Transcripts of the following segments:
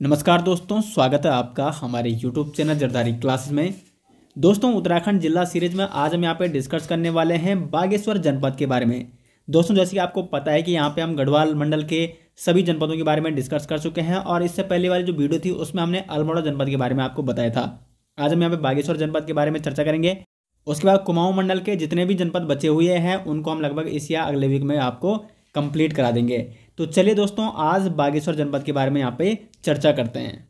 नमस्कार दोस्तों, स्वागत है आपका हमारे YouTube चैनल जरदारी क्लासेस में। दोस्तों, उत्तराखंड जिला सीरीज में आज हम यहाँ पे डिस्कस करने वाले हैं बागेश्वर जनपद के बारे में। दोस्तों, जैसे कि आपको पता है कि यहाँ पे हम गढ़वाल मंडल के सभी जनपदों के बारे में डिस्कस कर चुके हैं और इससे पहले वाली जो वीडियो थी उसमें हमने अल्मोड़ा जनपद के बारे में आपको बताया था। आज हम यहाँ पे बागेश्वर जनपद के बारे में चर्चा करेंगे। उसके बाद कुमाऊं मंडल के जितने भी जनपद बचे हुए हैं उनको हम लगभग इस या अगले वीक में आपको कंप्लीट करा देंगे। तो चलिए दोस्तों, आज बागेश्वर जनपद के बारे में यहाँ पे चर्चा करते हैं।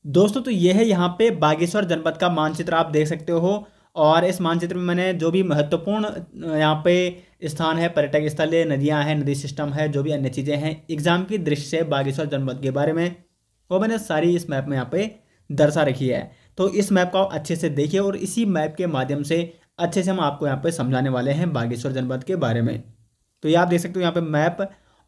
दोस्तों, तो ये है यहाँ पे बागेश्वर जनपद का मानचित्र, आप देख सकते हो। और इस मानचित्र में मैंने जो भी महत्वपूर्ण यहाँ पे स्थान है, पर्यटक स्थल है, नदियाँ हैं, नदी सिस्टम है, जो भी अन्य चीज़ें हैं एग्जाम की दृष्टि से बागेश्वर जनपद के बारे में, वो मैंने सारी इस मैप में यहाँ पे दर्शा रखी है। तो इस मैप को अच्छे से देखिए और इसी मैप के माध्यम से अच्छे से हम आपको यहाँ पे समझाने वाले हैं बागेश्वर जनपद के बारे में। तो ये आप देख सकते हो यहाँ पे मैप,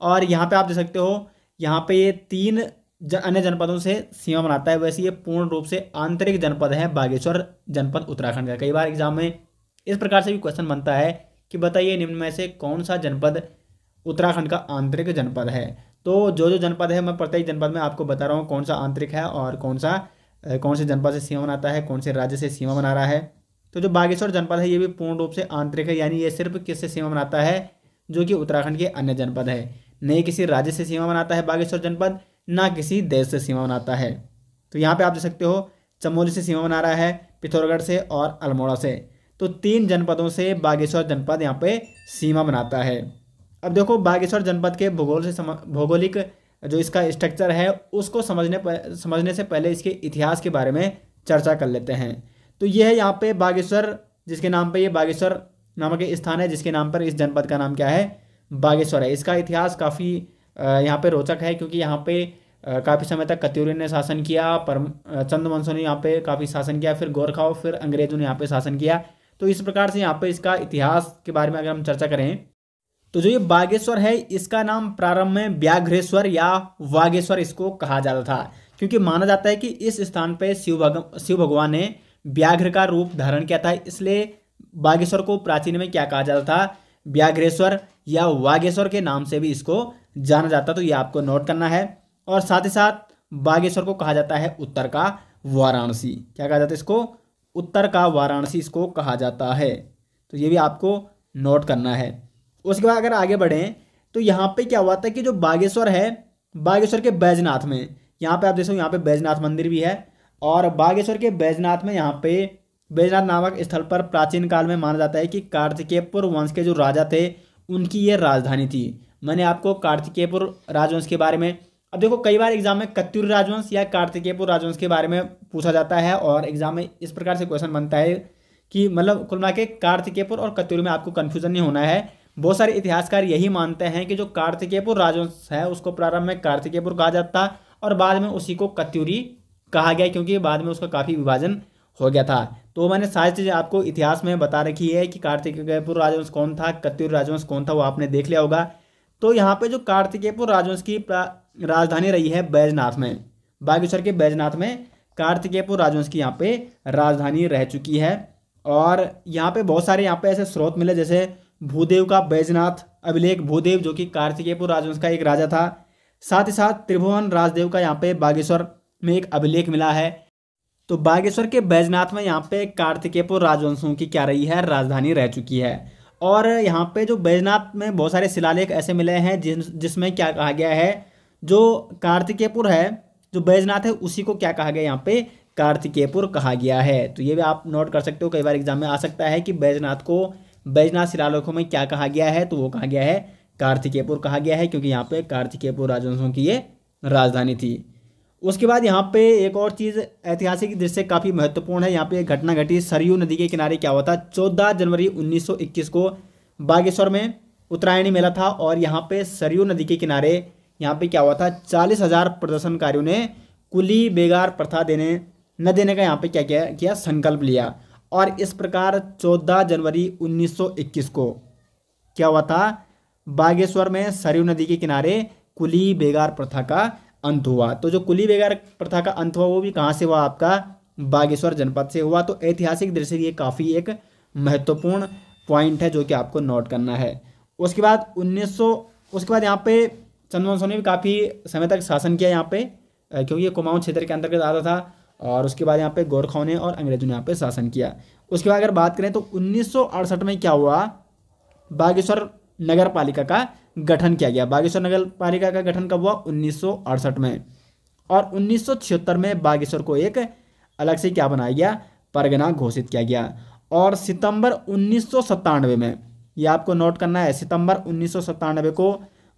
और यहाँ पे आप देख सकते हो यहाँ पे ये तीन अन्य जनपदों से सीमा बनाता है। वैसे ये पूर्ण रूप से आंतरिक जनपद है बागेश्वर जनपद उत्तराखंड का। कई बार एग्जाम में इस प्रकार से भी क्वेश्चन बनता है कि बताइए निम्न में से कौन सा जनपद उत्तराखंड का आंतरिक जनपद है। तो जो जनपद है मैं प्रत्येक जनपद में आपको बता रहा हूँ कौन सा आंतरिक है और कौन से जनपद से सीमा बनाता है, कौन से राज्य से सीमा बना रहा है। तो जो बागेश्वर जनपद है ये भी पूर्ण रूप से आंतरिक है, यानी ये सिर्फ किससे सीमा बनाता है, जो कि उत्तराखंड के अन्य जनपद है। नहीं किसी राज्य से सीमा बनाता है बागेश्वर जनपद, ना किसी देश से सीमा बनाता है। तो यहाँ पे आप देख सकते हो चमोली से सीमा बना रहा है, पिथौरागढ़ से और अल्मोड़ा से। तो तीन जनपदों से बागेश्वर जनपद यहाँ पे सीमा बनाता है। अब देखो, बागेश्वर जनपद के भौगोलिक जो इसका स्ट्रक्चर है उसको समझने से पहले इसके इतिहास के बारे में चर्चा कर लेते हैं। तो ये है यहाँ पे बागेश्वर, जिसके नाम पे ये बागेश्वर नामक स्थान है, जिसके नाम पर इस जनपद का नाम क्या है, बागेश्वर है। इसका इतिहास काफ़ी यहाँ पे रोचक है, क्योंकि यहाँ पे काफ़ी समय तक कत्यूरी ने शासन किया, पर चंद्रवंशों ने यहाँ पे काफ़ी शासन किया, फिर गोरखाओं, फिर अंग्रेजों ने यहाँ पे शासन किया। तो इस प्रकार से यहाँ पे इसका इतिहास के बारे में अगर हम चर्चा करें तो जो ये बागेश्वर है इसका नाम प्रारंभ में व्याघ्रेश्वर या वागेश्वर इसको कहा जाता था, क्योंकि माना जाता है कि इस स्थान पर शिव भगवान ने व्याघ्र का रूप धारण किया था। इसलिए बागेश्वर को प्राचीन में क्या कहा जाता था, व्याघ्रेश्वर या वागेश्वर के नाम से भी इसको जाना जाता। तो ये आपको नोट करना है। और साथ ही साथ बागेश्वर को कहा जाता है उत्तर का वाराणसी। क्या कहा जाता है इसको, उत्तर का वाराणसी इसको कहा जाता है। तो ये भी आपको नोट करना है। उसके बाद अगर आगे बढ़ें तो यहाँ पे क्या हुआ था कि जो बागेश्वर है, बागेश्वर के बैजनाथ में, यहाँ पे आप देखो यहाँ पे बैजनाथ मंदिर भी है। और बागेश्वर के बैजनाथ में यहाँ पे बैजनाथ नामक स्थल पर प्राचीन काल में माना जाता है कि कार्तिकेयपुर वंश के जो राजा थे उनकी ये राजधानी थी। मैंने आपको कार्तिकेयपुर राजवंश के बारे में, अब देखो कई बार एग्जाम में कत्यूरी राजवंश या कार्तिकेयपुर राजवंश के बारे में पूछा जाता है और एग्जाम में इस प्रकार से क्वेश्चन बनता है कि मतलब कुल मिला के कार्तिकेयपुर और कत्यूरी में आपको कन्फ्यूजन नहीं होना है। बहुत सारे इतिहासकार यही मानते हैं कि जो कार्तिकेयपुर राजवंश है उसको प्रारंभ में कार्तिकेयपुर कहा जाता और बाद में उसी को कत्यूरी कहा गया, क्योंकि बाद में उसका काफ़ी विभाजन हो गया था। तो मैंने सारी चीज़ें आपको इतिहास में बता रखी है कि कार्तिकेयपुर राजवंश कौन था, कत्यूरी राजवंश कौन था, वो आपने देख लिया होगा। तो यहाँ पे जो कार्तिकेयपुर राजवंश की राजधानी रही है बैजनाथ में, बागेश्वर के बैजनाथ में कार्तिकेयपुर राजवंश की यहाँ पे राजधानी रह चुकी है। और यहाँ पे बहुत सारे यहाँ पे ऐसे स्रोत मिले, जैसे भूदेव का बैजनाथ अभिलेख, भूदेव जो कि कार्तिकेयपुर राजवंश का एक राजा था। साथ ही साथ त्रिभुवन राजदेव का यहाँ पे बागेश्वर में एक अभिलेख मिला है। तो बागेश्वर के बैजनाथ में यहाँ पे कार्तिकेयपुर राजवंशों की क्या रही है, राजधानी रह चुकी है। और यहाँ पे जो बैजनाथ में बहुत सारे शिलालेख ऐसे मिले हैं जिसमें क्या कहा गया है, जो कार्तिकेयपुर है, जो बैजनाथ है उसी को क्या कहा गया, यहाँ पे कार्तिकेयपुर कहा गया है। तो ये भी आप नोट कर सकते हो, कई बार एग्जाम में आ सकता है कि बैजनाथ को बैजनाथ शिलालेखों में क्या कहा गया है, तो वो कहा गया है कार्तिकेयपुर कहा गया है, क्योंकि यहाँ पे कार्तिकेयपुर राजवंशों की ये राजधानी थी। उसके बाद यहाँ पे एक और चीज़ ऐतिहासिक दृष्टि से काफ़ी महत्वपूर्ण है। यहाँ पे एक घटना घटी, सरयू नदी के किनारे क्या हुआ था, 14 जनवरी 1921 को बागेश्वर में उत्तरायणी मेला था। और यहाँ पे सरयू नदी के किनारे यहाँ पे क्या हुआ था, 40,000 प्रदर्शनकारियों ने कुली बेगार प्रथा न देने का यहाँ पे क्या किया संकल्प लिया। और इस प्रकार 14 जनवरी 1921 को क्या हुआ था, बागेश्वर में सरयू नदी के किनारे कुली बेगार प्रथा का अंत हुआ। तो जो कुली बेगार प्रथा का अंत हुआ वो भी कहाँ से हुआ, आपका बागेश्वर जनपद से हुआ। तो ऐतिहासिक दृष्टि से ये काफ़ी एक महत्वपूर्ण पॉइंट है जो कि आपको नोट करना है। उसके बाद यहाँ पे चंद्रवंशों ने भी काफ़ी समय तक शासन किया यहाँ पे क्योंकि ये कुमाऊं क्षेत्र के अंतर्गत आता था। और उसके बाद यहाँ पे गोरखाओं ने और अंग्रेजों ने यहाँ पे शासन किया। उसके बाद अगर बात करें तो 1968 में क्या हुआ, बागेश्वर नगर पालिका का गठन किया गया। बागेश्वर नगर पालिका का गठन कब हुआ, 1968 में। और 1976 में बागेश्वर को एक अलग से क्या बनाया गया, परगना घोषित किया गया। और सितंबर 1997 में, ये आपको नोट करना है, सितंबर 1997 को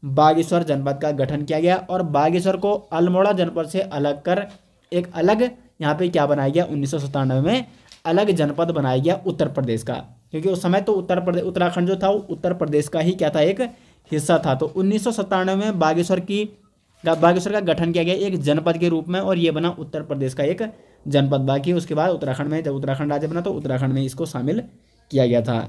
बागेश्वर जनपद का गठन किया गया और बागेश्वर को अल्मोड़ा जनपद से अलग कर एक अलग यहाँ पे क्या बनाया गया, 1997 में अलग जनपद बनाया गया उत्तर प्रदेश का। क्योंकि उस समय तो उत्तराखंड जो था वो उत्तर प्रदेश का ही क्या था, एक हिस्सा था। तो 1997 में बागेश्वर का गठन किया गया एक जनपद के रूप में और ये बना उत्तर प्रदेश का एक जनपद। बाकी उसके बाद उत्तराखंड में, जब उत्तराखंड राज्य बना तो उत्तराखंड में इसको शामिल किया गया था।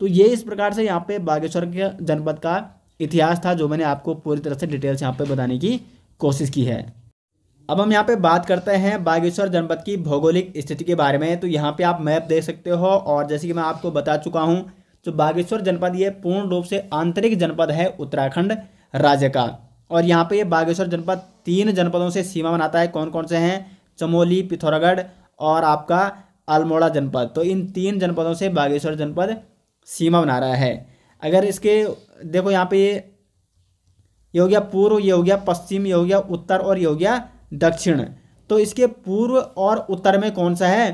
तो ये इस प्रकार से यहाँ पे बागेश्वर के जनपद का इतिहास था, जो मैंने आपको पूरी तरह से डिटेल्स यहाँ पे बताने की कोशिश की है। अब हम यहाँ पे बात करते हैं बागेश्वर जनपद की भौगोलिक स्थिति के बारे में। तो यहाँ पे आप मैप देख सकते हो और जैसे कि मैं आपको बता चुका हूँ, जो बागेश्वर जनपद ये पूर्ण रूप से आंतरिक जनपद है उत्तराखंड राज्य का। और यहाँ पे ये बागेश्वर जनपद 3 जनपदों से सीमा बनाता है। कौन कौन से हैं, चमोली, पिथौरागढ़ और आपका अल्मोड़ा जनपद। तो इन 3 जनपदों से बागेश्वर जनपद सीमा बना रहा है। अगर इसके देखो यहाँ पे ये हो गया पूर्व, ये हो गया पश्चिम, ये हो गया उत्तर और ये हो गया दक्षिण। तो इसके पूर्व और उत्तर में कौन सा है,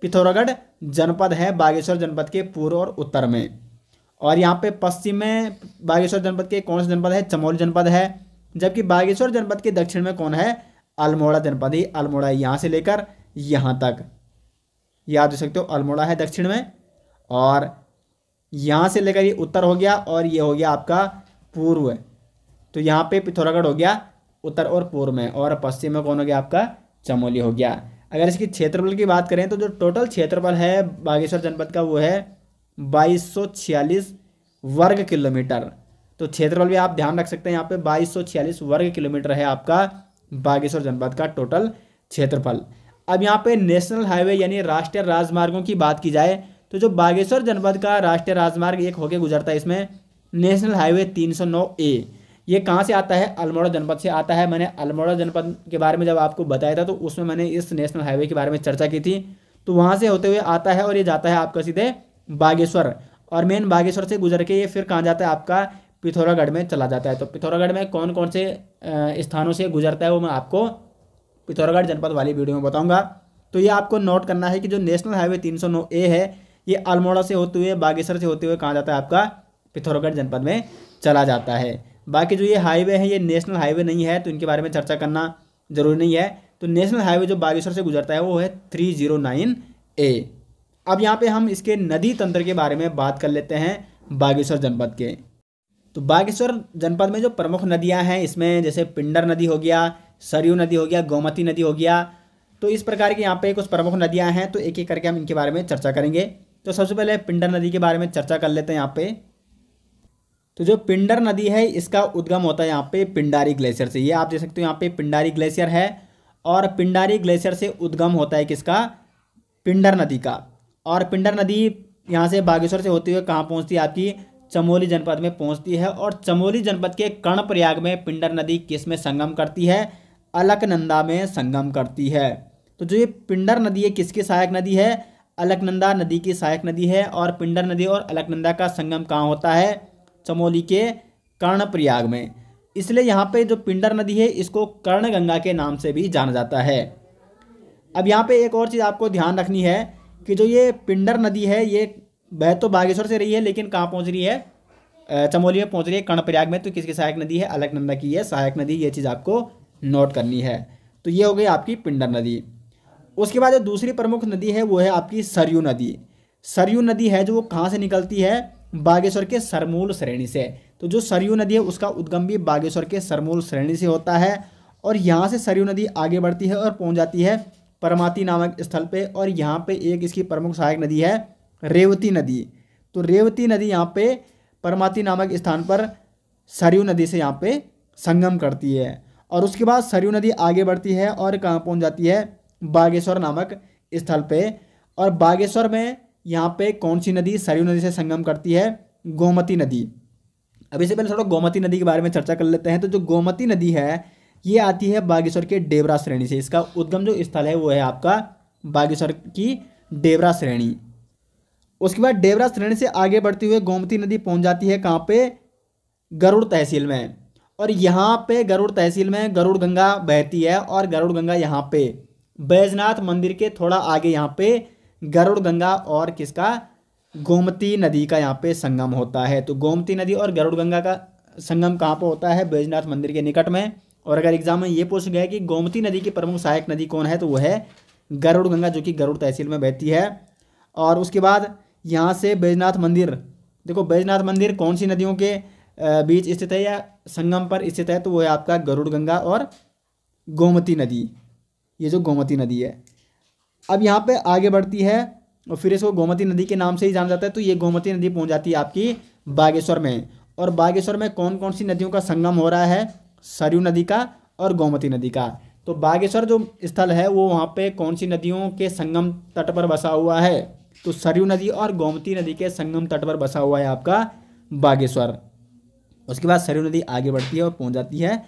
पिथौरागढ़ जनपद है बागेश्वर जनपद के पूर्व और उत्तर में। और यहाँ पे पश्चिम में बागेश्वर जनपद के कौन सा जनपद है, चमोली जनपद है। जबकि बागेश्वर जनपद के दक्षिण में कौन है, अल्मोड़ा जनपद ही। अल्मोड़ा यहाँ से लेकर यहाँ तक याद रख सकते हो, अल्मोड़ा है दक्षिण में और यहाँ से लेकर ये उत्तर हो गया और ये हो गया आपका पूर्व। तो यहाँ पे पिथौरागढ़ हो गया उत्तर और पूर्व में और पश्चिम में कौन हो गया आपका, चमोली हो गया। अगर इसकी क्षेत्रफल की बात करें तो जो टोटल क्षेत्रफल है बागेश्वर जनपद का वो है 2246 वर्ग किलोमीटर। तो क्षेत्रफल भी आप ध्यान रख सकते हैं, यहाँ पे 2246 वर्ग किलोमीटर है आपका बागेश्वर जनपद का टोटल क्षेत्रफल। अब यहाँ पे नेशनल हाईवे यानी राष्ट्रीय राजमार्गों की बात की जाए तो जो बागेश्वर जनपद का राष्ट्रीय राजमार्ग एक होके गुजरता है, इसमें नेशनल हाईवे 309A। ये कहाँ से आता है, अल्मोड़ा जनपद से आता है। मैंने अल्मोड़ा जनपद के बारे में जब आपको बताया था तो उसमें मैंने इस नेशनल हाईवे के बारे में चर्चा की थी। तो वहाँ से होते हुए आता है और ये जाता है आपका सीधे बागेश्वर और मेन बागेश्वर से गुजर के ये फिर कहाँ जाता है, आपका पिथौरागढ़ में चला जाता है। तो पिथौरागढ़ में कौन कौन से स्थानों से गुजरता है वो मैं आपको पिथौरागढ़ जनपद वाली वीडियो में बताऊँगा। तो ये आपको नोट करना है कि जो नेशनल हाईवे 309A है ये अल्मोड़ा से होते हुए बागेश्वर से होते हुए कहाँ जाता है, आपका पिथौरागढ़ जनपद में चला जाता है। बाकी जो ये हाईवे है ये नेशनल हाईवे नहीं है तो इनके बारे में चर्चा करना जरूरी नहीं है। तो नेशनल हाईवे जो बागेश्वर से गुजरता है वो है 309A। अब यहाँ पे हम इसके नदी तंत्र के बारे में बात कर लेते हैं बागेश्वर जनपद के। तो बागेश्वर जनपद में जो प्रमुख नदियाँ हैं इसमें जैसे पिंडर नदी हो गया, सरयू नदी हो गया, गोमती नदी हो गया। तो इस प्रकार के यहाँ पे कुछ प्रमुख नदियाँ हैं, तो एक एक करके हम इनके बारे में चर्चा करेंगे। तो सबसे पहले पिंडर नदी के बारे में चर्चा कर लेते हैं यहाँ पे। तो जो पिंडर नदी है इसका उद्गम होता है यहाँ पे पिंडारी ग्लेशियर से। ये आप देख सकते हो यहाँ पे पिंडारी ग्लेशियर है और पिंडारी ग्लेशियर से उद्गम होता है किसका, पिंडर नदी का। और पिंडर नदी यहाँ से बागेश्वर से होते हुए कहाँ पहुँचती है, आपकी चमोली जनपद में पहुँचती है। और चमोली जनपद के कर्णप्रयाग में पिंडर नदी किस में संगम करती है, अलकनंदा में संगम करती है। तो जो ये पिंडर नदी है किसकी सहायक नदी है, अलकनंदा नदी की सहायक नदी है। और पिंडर नदी और अलकनंदा का संगम कहाँ होता है, चमोली के कर्णप्रयाग में। इसलिए यहाँ पे जो पिंडर नदी है इसको कर्णगंगा के नाम से भी जाना जाता है। अब यहाँ पे एक और चीज़ आपको ध्यान रखनी है कि जो ये पिंडर नदी है ये बह तो बागेश्वर से रही है लेकिन कहाँ पहुँच रही है, चमोली में पहुँच रही है कर्णप्रयाग में। तो किसकी सहायक नदी है, अलकनंदा की है सहायक नदी। ये चीज़ आपको नोट करनी है। तो ये हो गई आपकी पिंडर नदी। उसके बाद जो दूसरी प्रमुख नदी है वो है आपकी सरयू नदी। सरयू नदी है जो वो कहाँ से निकलती है, बागेश्वर के सरमूल श्रेणी से। तो जो सरयू नदी है उसका उद्गम भी बागेश्वर के सरमूल श्रेणी से होता है और यहाँ से सरयू नदी आगे बढ़ती है और पहुँच जाती है परमाती नामक स्थल पे। और यहाँ पे एक इसकी प्रमुख सहायक नदी है रेवती नदी। तो रेवती नदी यहाँ पे परमाती नामक स्थान पर सरयू नदी से यहाँ पे संगम करती है। और उसके बाद सरयू नदी आगे बढ़ती है और कहाँ पहुँच जाती है, बागेश्वर नामक स्थल पे। और बागेश्वर में यहाँ पे कौन सी नदी सरयू नदी से संगम करती है, गोमती नदी। अब इससे पहले थोड़ा गोमती नदी के बारे में चर्चा कर लेते हैं। तो जो गोमती नदी है ये आती है बागेश्वर के डेबरा श्रेणी से। इसका उद्गम जो स्थल है वो है आपका बागेश्वर की डेबरा श्रेणी। उसके बाद डेबरा श्रेणी से आगे बढ़ती हुई गोमती नदी पहुंच जाती है कहाँ पे, गरुड़ तहसील में। और यहाँ पे गरुड़ तहसील में गरुड़ गंगा बहती है और गरुड़ गंगा यहाँ पे बैजनाथ मंदिर के थोड़ा आगे यहाँ पे गरुड़ गंगा और किसका, गोमती नदी का यहाँ पे संगम होता है। तो गोमती नदी और गरुड़ गंगा का संगम कहाँ पे होता है, बैजनाथ मंदिर के निकट में। और अगर एग्जाम में ये पूछ गया कि गोमती नदी की प्रमुख सहायक नदी कौन है, तो वो है गरुड़ गंगा, जो कि गरुड़ तहसील में बहती है। और उसके बाद यहाँ से बैजनाथ मंदिर, देखो बैजनाथ मंदिर कौन सी नदियों के बीच स्थित है या संगम पर स्थित है, तो वो है आपका गरुड़ गंगा और गोमती नदी, ये जो गोमती नदी है। अब यहाँ पे आगे बढ़ती है और फिर इसको गोमती नदी के नाम से ही जाना जाता है। तो ये गोमती नदी पहुँच जाती है आपकी बागेश्वर में। और बागेश्वर में कौन कौन सी नदियों का संगम हो रहा है, सरयू नदी का और गोमती नदी का। तो बागेश्वर जो स्थल है वो वहाँ पे कौन सी नदियों के संगम तट पर बसा हुआ है, तो सरयू नदी और गोमती नदी के संगम तट पर बसा हुआ है आपका बागेश्वर। उसके बाद सरयू नदी आगे बढ़ती है और पहुँच जाती है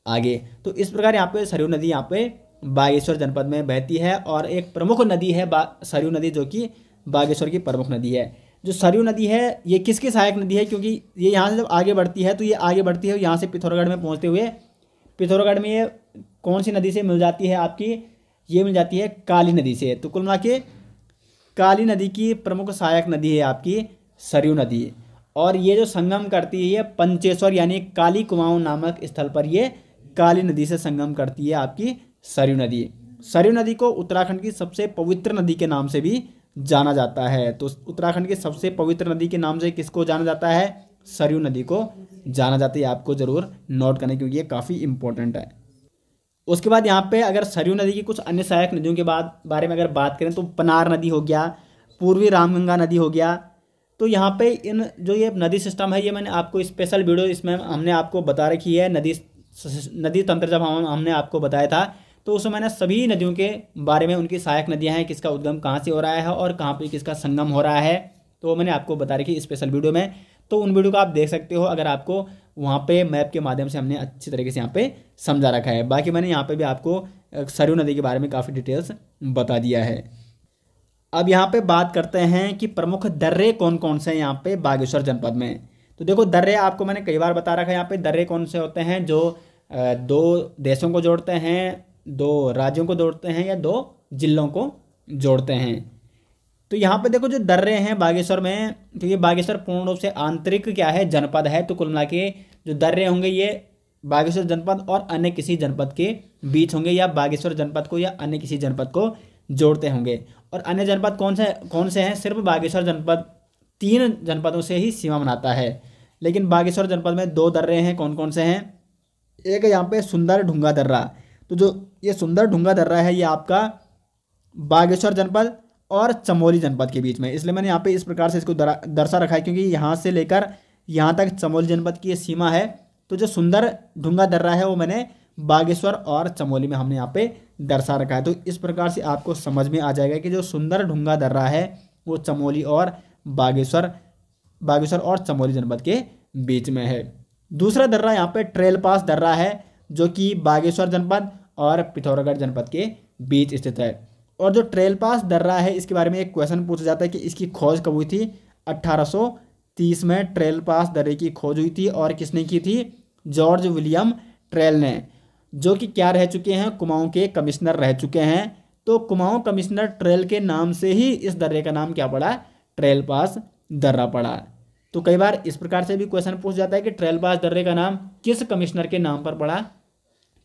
आगे। तो इस प्रकार यहाँ पे सरयू नदी यहाँ पे बागेश्वर जनपद में बहती है और एक प्रमुख नदी है सरयू नदी, जो कि बागेश्वर की प्रमुख नदी है। जो सरयू नदी है ये किसकी सहायक नदी है, क्योंकि ये यहाँ से जब आगे बढ़ती है तो ये आगे बढ़ती है यहाँ से पिथौरागढ़ में पहुँचते हुए, पिथौरागढ़ में ये कौन सी नदी से मिल जाती है आपकी, ये मिल जाती है काली नदी से। तो कुल मिला के काली नदी की प्रमुख सहायक नदी है आपकी सरयू नदी। और ये जो संगम करती है ये पंचेश्वर यानी काली कुमाऊं नामक स्थल पर ये काली नदी से संगम करती है आपकी सरयू नदी। सरयू नदी को उत्तराखंड की सबसे पवित्र नदी के नाम से भी जाना जाता है। तो उत्तराखंड की सबसे पवित्र नदी के नाम से किसको जाना जाता है, सरयू नदी को जाना जाता है। आपको जरूर नोट करना क्योंकि ये काफ़ी इंपॉर्टेंट है। उसके बाद यहाँ पे अगर सरयू नदी की कुछ अन्य सहायक नदियों के बारे में अगर बात करें तो पनार नदी हो गया, पूर्वी रामगंगा नदी हो गया। तो यहाँ पे इन जो ये नदी सिस्टम है ये मैंने आपको स्पेशल वीडियो इसमें हमने आपको बता रखी है। नदी तंत्र जब हमने आपको बताया था तो उसमें मैंने सभी नदियों के बारे में, उनकी सहायक नदियाँ हैं, किसका उद्गम कहाँ से हो रहा है और कहाँ पे किसका संगम हो रहा है, तो वो मैंने आपको बता रखी स्पेशल वीडियो में। तो उन वीडियो को आप देख सकते हो अगर आपको वहाँ पे मैप के माध्यम से हमने अच्छी तरीके से यहाँ पे समझा रखा है। बाकी मैंने यहाँ पे भी आपको सरयू नदी के बारे में काफ़ी डिटेल्स बता दिया है। अब यहाँ पे बात करते हैं कि प्रमुख दर्रे कौन कौन से हैं यहाँ पे बागेश्वर जनपद में। तो देखो दर्रे आपको मैंने कई बार बता रखा है। यहाँ पे दर्रे कौन से होते हैं, जो दो देशों को जोड़ते हैं, दो राज्यों को जोड़ते हैं या दो जिलों को जोड़ते हैं। तो यहाँ पे देखो जो दर्रे हैं बागेश्वर में, क्योंकि बागेश्वर पूर्ण रूप से आंतरिक क्या है, जनपद है। तो कुल मिला के जो दर्रे होंगे ये बागेश्वर जनपद और अन्य किसी जनपद के बीच होंगे, या बागेश्वर जनपद को या अन्य किसी जनपद को जोड़ते होंगे। और अन्य जनपद कौन से हैं, सिर्फ बागेश्वर जनपद 3 जनपदों से ही सीमा बनाता है। लेकिन बागेश्वर जनपद में 2 दर्रे हैं, कौन कौन से हैं, एक है यहाँ पे सुंदर ढूंगा दर्रा। तो जो ये सुंदर ढूंगा दर्रा है ये आपका बागेश्वर जनपद और चमोली जनपद के बीच में, इसलिए मैंने यहाँ पे इस प्रकार से इसको दर्शा रखा है, क्योंकि यहाँ से लेकर यहाँ तक चमोली जनपद की ये सीमा है। तो जो सुंदर ढूंगा दर्रा है वो मैंने बागेश्वर और चमोली में हमने यहाँ पे दर्शा रखा है। तो इस प्रकार से आपको समझ में आ जाएगा कि जो सुंदर ढूंगा दर्रा है वो चमोली और बागेश्वर और चमोली जनपद के बीच में है। दूसरा दर्रा यहाँ पे ट्रेल पास दर्रा है, जो कि बागेश्वर जनपद और पिथौरागढ़ जनपद के बीच स्थित है। और जो ट्रेल पास दर्रा है इसके बारे में एक क्वेश्चन पूछा जाता है कि इसकी खोज कब हुई थी। 1830 में ट्रेल पास दर्रे की खोज हुई थी और किसने की थी, जॉर्ज विलियम ट्रेल ने, जो कि क्या रह चुके हैं, कुमाऊं के कमिश्नर रह चुके हैं। तो कुमाऊं कमिश्नर ट्रेल के नाम से ही इस दर्रे का नाम क्या पड़ा, ट्रेल पास दर्रा पड़ा। तो कई बार इस प्रकार से भी क्वेश्चन पूछ जाता है कि ट्रेल पास दर्रे का नाम किस कमिश्नर के नाम पर पड़ा,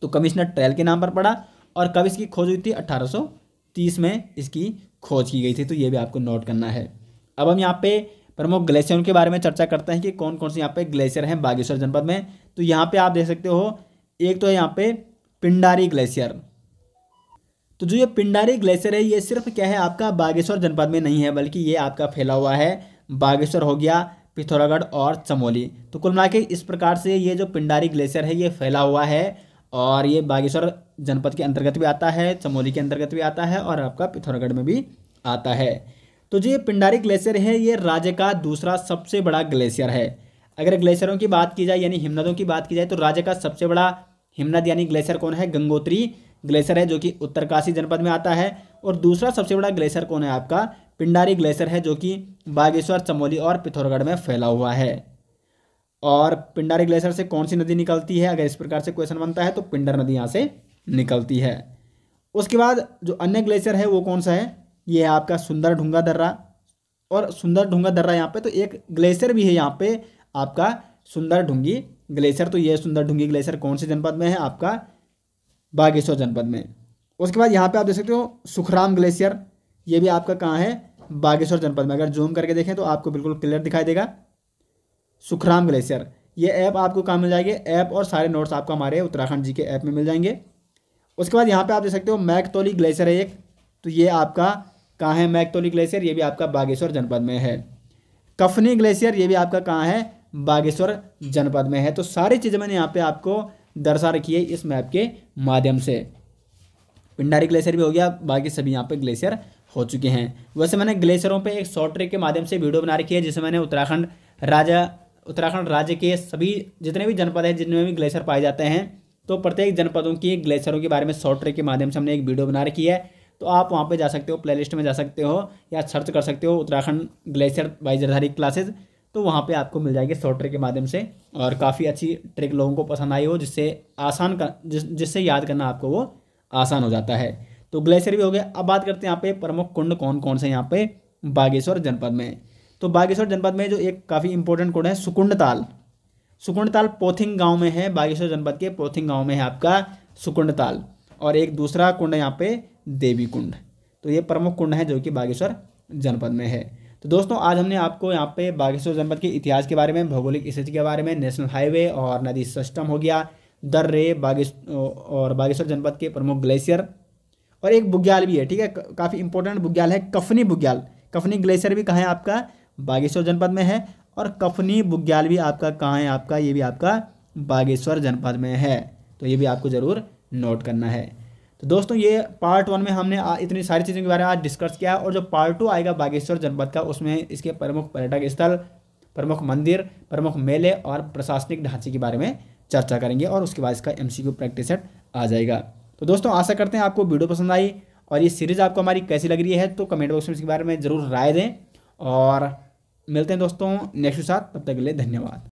तो कमिश्नर ट्रेल के नाम पर पड़ा। और कब इसकी खोज हुई थी, 1830 में इसकी खोज की गई थी। तो ये भी आपको नोट करना है। अब हम यहाँ पे प्रमुख ग्लेशियरों के बारे में चर्चा करते हैं कि कौन कौन से यहाँ पे ग्लेशियर हैं बागेश्वर जनपद में। तो यहाँ पे आप देख सकते हो, एक तो है यहाँ पे पिंडारी ग्लेशियर। तो जो ये पिंडारी ग्लेशियर है ये सिर्फ क्या है आपका बागेश्वर जनपद में नहीं है, बल्कि ये आपका फैला हुआ है बागेश्वर हो गया, पिथौरागढ़ और चमोली। तो कुल मिला के इस प्रकार से ये जो पिंडारी ग्लेशियर है ये फैला हुआ है और ये बागेश्वर जनपद के अंतर्गत भी आता है, चमोली के अंतर्गत भी आता है और आपका पिथौरागढ़ में भी आता है। तो जो ये पिंडारी ग्लेशियर है ये राज्य का दूसरा सबसे बड़ा ग्लेशियर है। अगर ग्लेशियरों की बात की जाए यानी हिमनदों की बात की जाए तो राज्य का सबसे बड़ा हिमनद यानी ग्लेशियर कौन है, गंगोत्री ग्लेशियर है जो कि उत्तरकाशी जनपद में आता है। और दूसरा सबसे बड़ा ग्लेशियर कौन है आपका, पिंडारी ग्लेशियर है जो कि बागेश्वर, चमोली और पिथौरागढ़ में फैला हुआ है। और पिंडारी ग्लेशियर से कौन सी नदी निकलती है, अगर इस प्रकार से क्वेश्चन बनता है तो पिंडर नदी यहाँ से निकलती है। उसके बाद जो अन्य ग्लेशियर है वो कौन सा है, ये है आपका सुंदर ढूंगा दर्रा। और सुंदर ढूंगा दर्रा यहाँ पे तो एक ग्लेशियर भी है यहाँ पे आपका सुंदर ढूंगी ग्लेशियर। तो ये सुंदर ढूंगी ग्लेशियर कौन से जनपद में है, आपका बागेश्वर जनपद में। उसके बाद यहाँ पे आप देख सकते हो सुखराम ग्लेशियर, ये भी आपका कहाँ है, बागेश्वर जनपद में। अगर जूम करके देखें तो आपको बिल्कुल क्लियर दिखाई देगा सुखराम ग्लेशियर। ये ऐप आपको कहाँ मिल जाएंगे, ऐप और सारे नोट्स आपको हमारे उत्तराखंड जी के ऐप में मिल जाएंगे। उसके बाद यहाँ पे आप देख सकते हो मैकतौली ग्लेशियर है एक, तो ये आपका कहाँ है, मैकतौली ग्लेशियर, ये भी आपका बागेश्वर जनपद में है। कफनी ग्लेशियर ये भी आपका कहाँ है, बागेश्वर जनपद में है। तो सारी चीज़ें मैंने यहाँ पे आपको दर्शा रखी है इस मैप के माध्यम से। पिंडारी ग्लेशियर भी हो गया, बाकी सभी यहाँ पे ग्लेशियर हो चुके हैं। वैसे मैंने ग्लेशियरों पे एक शॉर्ट ट्रिक के माध्यम से वीडियो बना रखी है, जिसे मैंने उत्तराखंड राज्य के सभी जितने भी जनपद हैं जिनमें भी ग्लेशियर पाए जाते हैं, तो प्रत्येक जनपदों की ग्लेशियरों के बारे में शॉर्ट ट्रिक के माध्यम से हमने एक वीडियो बना रखी है। तो आप वहाँ पे जा सकते हो, प्लेलिस्ट में जा सकते हो या सर्च कर सकते हो उत्तराखंड ग्लेशियर बाय जरधारी क्लासेज, तो वहाँ पे आपको मिल जाएगी शॉर्ट ट्रिक के माध्यम से। और काफ़ी अच्छी ट्रिक लोगों को पसंद आई हो, जिससे याद करना आपको वो आसान हो जाता है। तो ग्लेशियर भी हो गया। अब बात करते हैं यहाँ पे प्रमुख कुंड कौन कौन से यहाँ पे बागेश्वर जनपद में। तो बागेश्वर जनपद में जो एक काफ़ी इंपॉर्टेंट कुंड है सुकुंड ताल पोथिंग गांव में है, बागेश्वर जनपद के पोथिंग गांव में है आपका सुकुंड ताल। और एक दूसरा कुंड है यहाँ पे देवी कुंड। तो ये प्रमुख कुंड है जो कि बागेश्वर जनपद में है। तो दोस्तों आज हमने आपको यहाँ पे बागेश्वर जनपद के इतिहास के बारे में, भौगोलिक स्थिति के बारे में, नेशनल हाईवे और नदी सिस्टम हो गया, दर्रे, बागेश्वर जनपद के प्रमुख ग्लेशियर, और एक बुग्याल भी है, ठीक है, काफ़ी इंपॉर्टेंट बुग्याल है कफनी बुग्याल। कफनी ग्लेशियर भी कहाँ है आपका, बागेश्वर जनपद में है। और कफनी बुग्याल भी आपका कहाँ है, आपका ये भी आपका बागेश्वर जनपद में है। तो ये भी आपको ज़रूर नोट करना है। तो दोस्तों ये पार्ट 1 में हमने इतनी सारी चीज़ों के बारे में आज डिस्कस किया, और जो पार्ट 2 आएगा बागेश्वर जनपद का, उसमें इसके प्रमुख पर्यटक स्थल, प्रमुख मंदिर, प्रमुख मेले और प्रशासनिक ढांचे के बारे में चर्चा करेंगे, और उसके बाद इसका MCQ प्रैक्टिस सेट आ जाएगा। तो दोस्तों आशा करते हैं आपको वीडियो पसंद आई, और ये सीरीज़ आपको हमारी कैसी लग रही है तो कमेंट बॉक्स में इसके बारे में ज़रूर राय दें। और मिलते हैं दोस्तों नेक्स्ट के साथ, तब तक के लिए धन्यवाद।